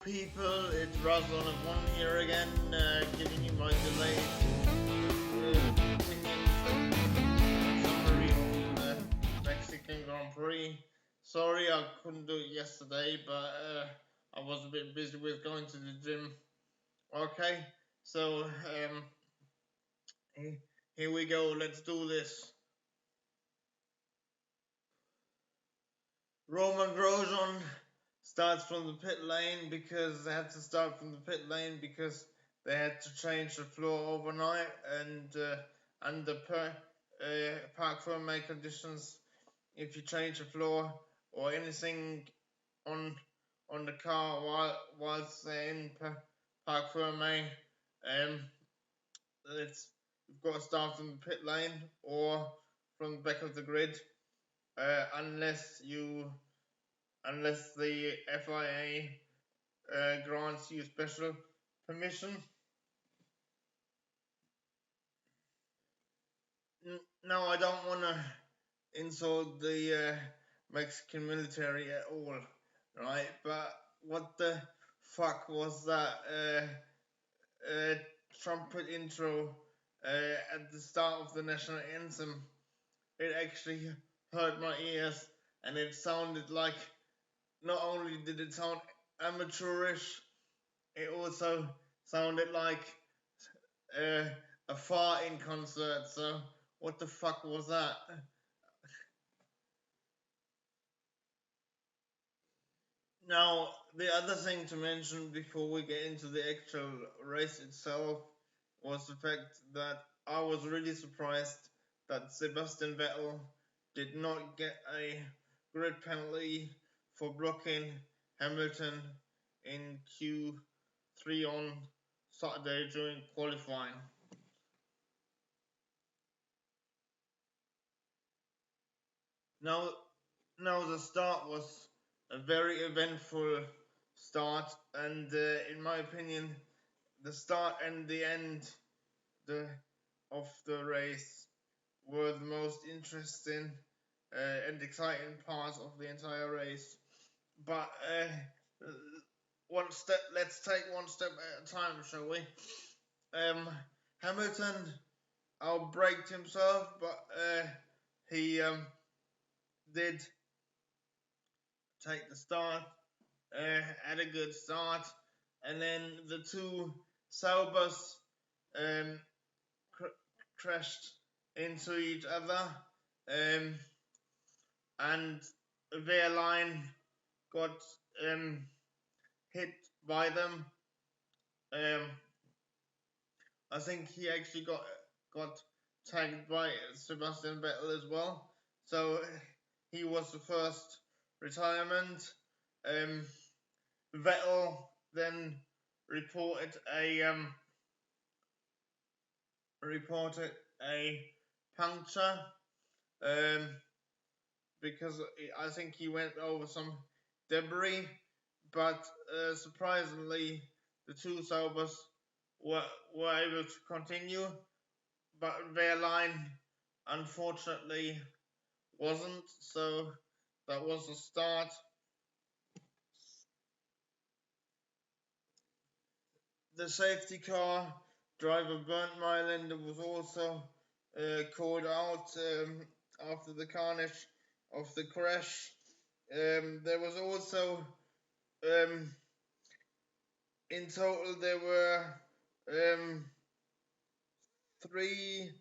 people, it's Russell of One here again, giving you my delayed opinions and summary of the Mexican Grand Prix. Sorry I couldn't do it yesterday, but I was a bit busy with going to the gym. Okay, so here we go, let's do this. Roman Grosjean starts from the pit lane because they had to start from the pit lane because they had to change the floor overnight, and under parc fermé conditions, if you change the floor or anything on the car whilst they're in parc fermé, you've got to start from the pit lane or from the back of the grid, unless the FIA grants you special permission. Now, I don't want to insult the Mexican military at all, right? But what the fuck was that trumpet intro at the start of the national anthem? It actually hurt my ears, and it sounded like, not only did it sound amateurish, it also sounded like a farting concert. So what the fuck was that? Now, the other thing to mention before we get into the actual race itself was the fact that I was really surprised that Sebastian Vettel did not get a grid penalty for blocking Hamilton in Q3 on Saturday during qualifying. Now, the start was a very eventful start, and in my opinion, the start and the end of the race were the most interesting and exciting parts of the entire race. But let's take one step at a time, shall we? Hamilton outbraked himself, but he did take the start, had a good start, and then the two Saubers crashed into each other, and their line got hit by them. I think he actually got tagged by Sebastian Vettel as well, so he was the first retirement. Vettel then reported a puncture, because I think he went over some debris, but surprisingly the two Saubers were able to continue, but their line unfortunately wasn't, so that was the start. The safety car driver Bernd Mailänder was also called out after the carnage of the crash. There was also, in total, there were 3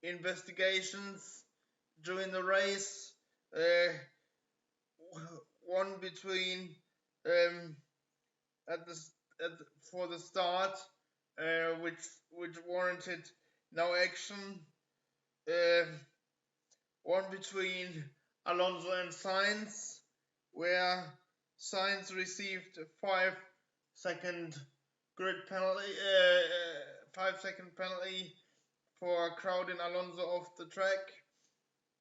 investigations during the race. One between for the start, which warranted no action. One between Alonso and Sainz, where Sainz received a 5-second grid penalty, 5-second penalty for crowding Alonso off the track,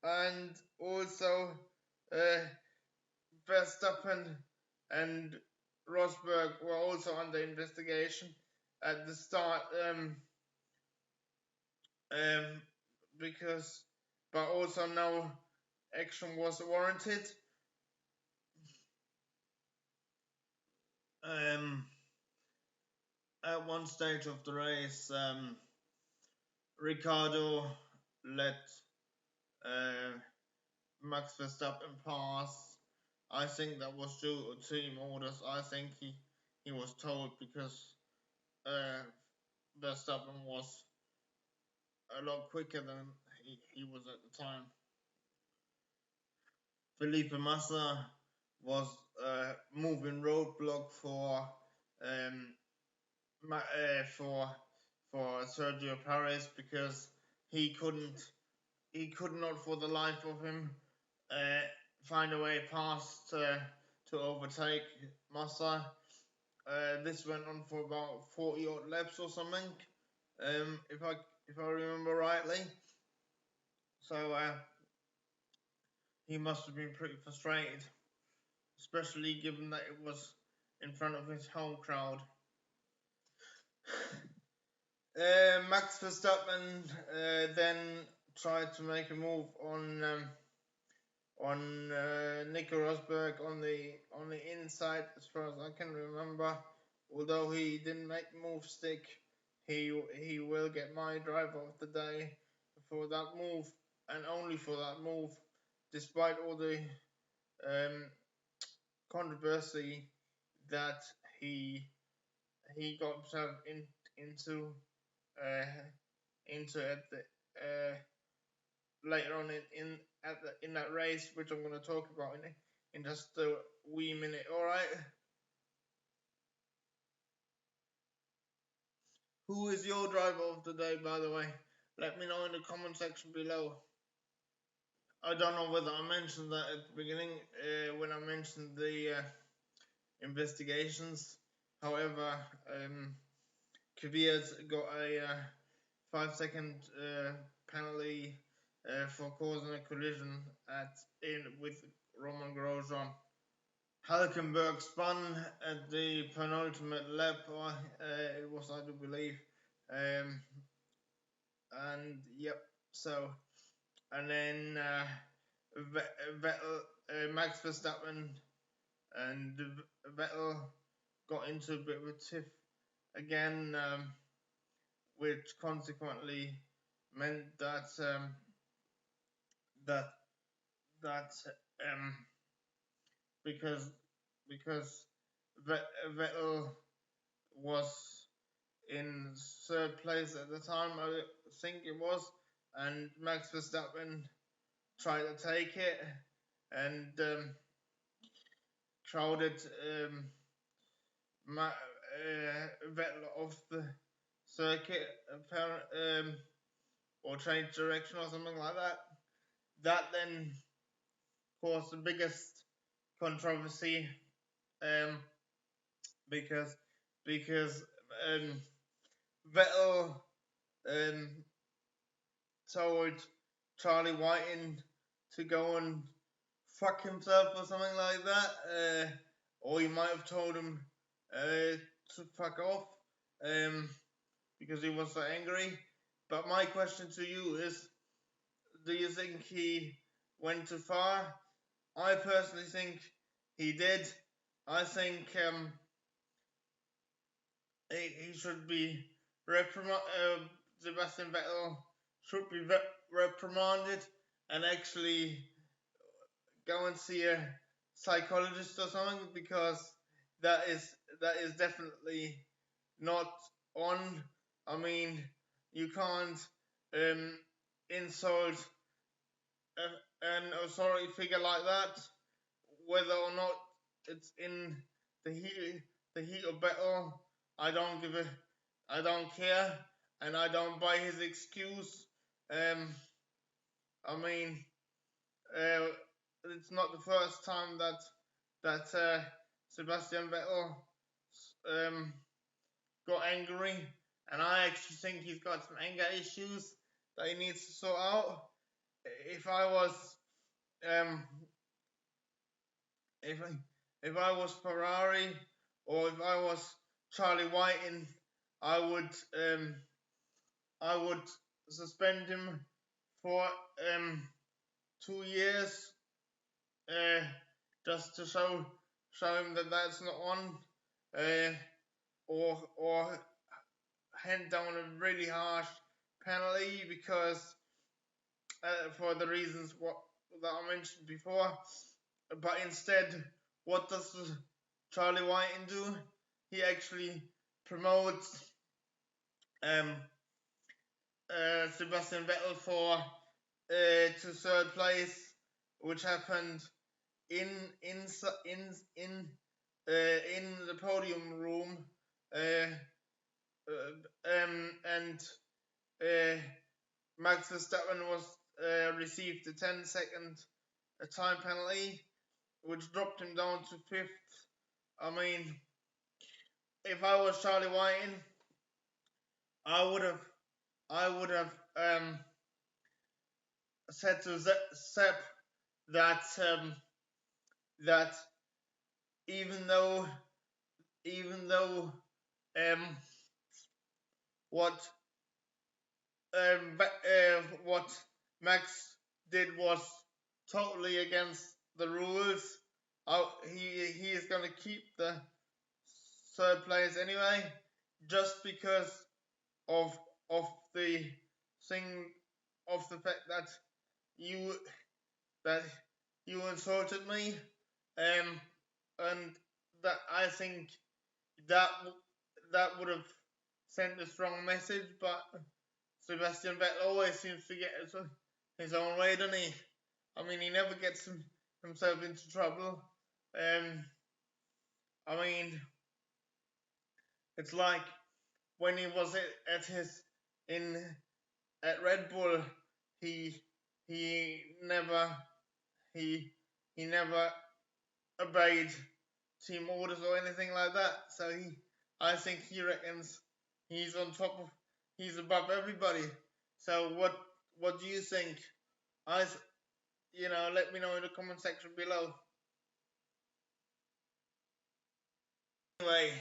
and also Verstappen and Rosberg were also under investigation at the start, but also no action was warranted. Um, at one stage of the race, Ricardo let uh, Max Verstappen pass. I think that was due to team orders. I think he was told because uh, Verstappen was a lot quicker than he was at the time. Felipe Massa was moving roadblock um, for Sergio Perez because he couldn't he could not for the life of him uh, find a way past to overtake Massa. This went on for about 40 odd laps or something, if I remember rightly. So he must have been pretty frustrated, especially given that it was in front of his home crowd. Max Verstappen then tried to make a move on Nico Rosberg on the inside, as far as I can remember. Although he didn't make the move stick, he will get my driver of the day for that move, and only for that move, despite all the um, controversy that he he got himself into uh, into at the later on in that race, which I'm going to talk about in just a wee minute. All right. Who is your driver of the day, by the way? Let me know in the comment section below. I don't know whether I mentioned that at the beginning when I mentioned the investigations. However, Kvyat's got a 5-second penalty for causing a collision with Roman Grosjean. Hulkenberg spun at the penultimate lap, it was, I do believe. And yep, so, and then Vettel, Max Verstappen and Vettel got into a bit of a tiff again, which consequently meant that that that because Vettel was in third place at the time, I think it was, and Max Verstappen tried to take it and crowded Vettel off the circuit, or changed direction or something like that. That then caused the biggest controversy, because Vettel told Charlie Whiting to go and fuck himself or something like that, or he might have told him to fuck off, because he was so angry. But my question to you is, do you think he went too far? I personally think he did. I think he should be Sebastian Vettel should be reprimanded and actually go and see a psychologist or something, because that is definitely not on. I mean, you can't insult an authority figure like that, whether or not it's in the heat of battle. I don't care, and I don't buy his excuse. I mean, uh, it's not the first time that Sebastian Vettel got angry, and I actually think he's got some anger issues that he needs to sort out. If I was um, if I was Ferrari, or if I was Charlie Whiting, I would suspend him for 2 years, just to show him that that's not on. uh, or hand down a really harsh penalty because for the reasons that I mentioned before. But instead, what does Charlie Whiting do? He actually promotes um, Sebastian Vettel for to third place, which happened in in in in the podium room, and uh, Max Verstappen was received a 10-second time penalty, which dropped him down to fifth. I mean, if I was Charlie Whiting, I would have said to Sepp that that even though even though um, what what Max did was totally against the rules, he is gonna keep the third place anyway, just because of of the thing of the fact you that you insulted me, um, and that I think that that would have sent a strong message. But Sebastian Vettel always seems to get his own way, doesn't he? I mean, he never gets himself into trouble. I mean, it's like when he was at his in at Red Bull, he he never he he never obeyed team orders or anything like that. So I think he reckons he's on top of, he's above everybody. So what do you think? I, let me know in the comment section below. Anyway,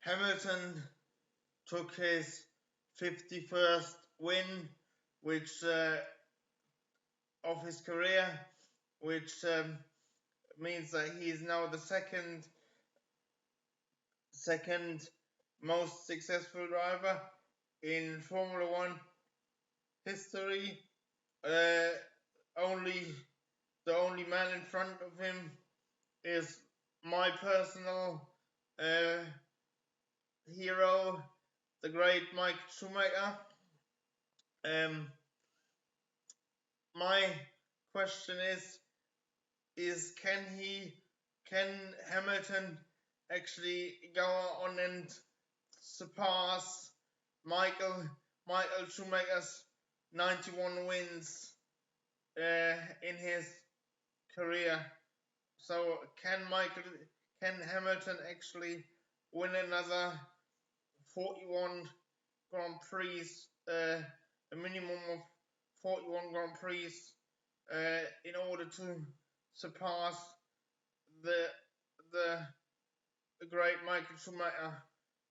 Hamilton took his 51st win, which of his career, which means that he is now the second most successful driver in Formula One history. Uh, only the only man in front of him is my personal hero, the great Michael Schumacher. Um, my question is can Hamilton actually go on and surpass Michael Schumacher's 91 wins in his career? So can Hamilton actually win another 41 Grand Prix, a minimum of 41 Grand Prix, in order to surpass the the the great Michael Schumacher?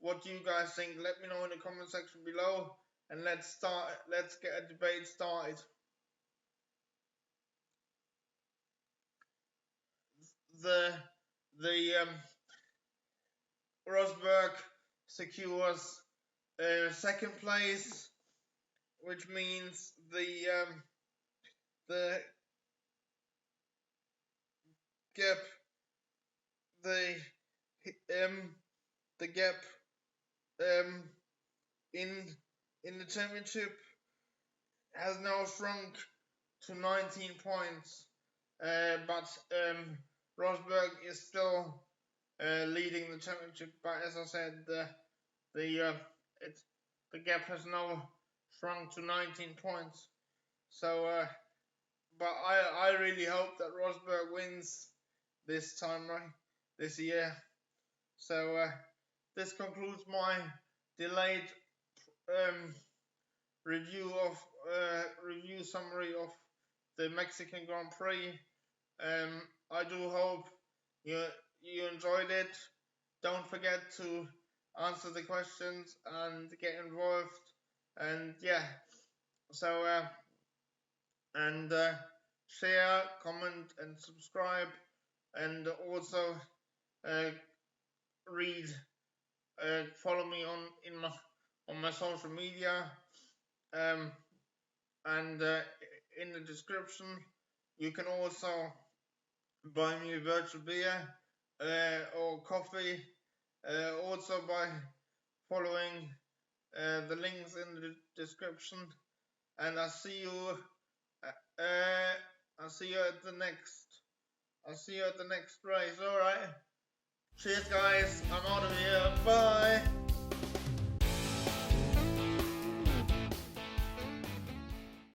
What do you guys think? Let me know in the comment section below, and let's get a debate started. The Rosberg secures second place, which means the gap the the gap um, in the championship has now shrunk to 19 points, but Rosberg is still leading the championship. But as I said, the the gap has now shrunk to 19 points. So, but I really hope that Rosberg wins this time, right? This year. So this concludes my delayed um, review summary of the Mexican Grand Prix. I do hope you enjoyed it. Don't forget to answer the questions and get involved. And yeah, so and share, comment, and subscribe, and also read follow me on my social media, and in the description you can also buy me a virtual beer or coffee, also by following the links in the description. And I'll see you at the next race. All right. Cheers, guys. I'm out of here. Bye.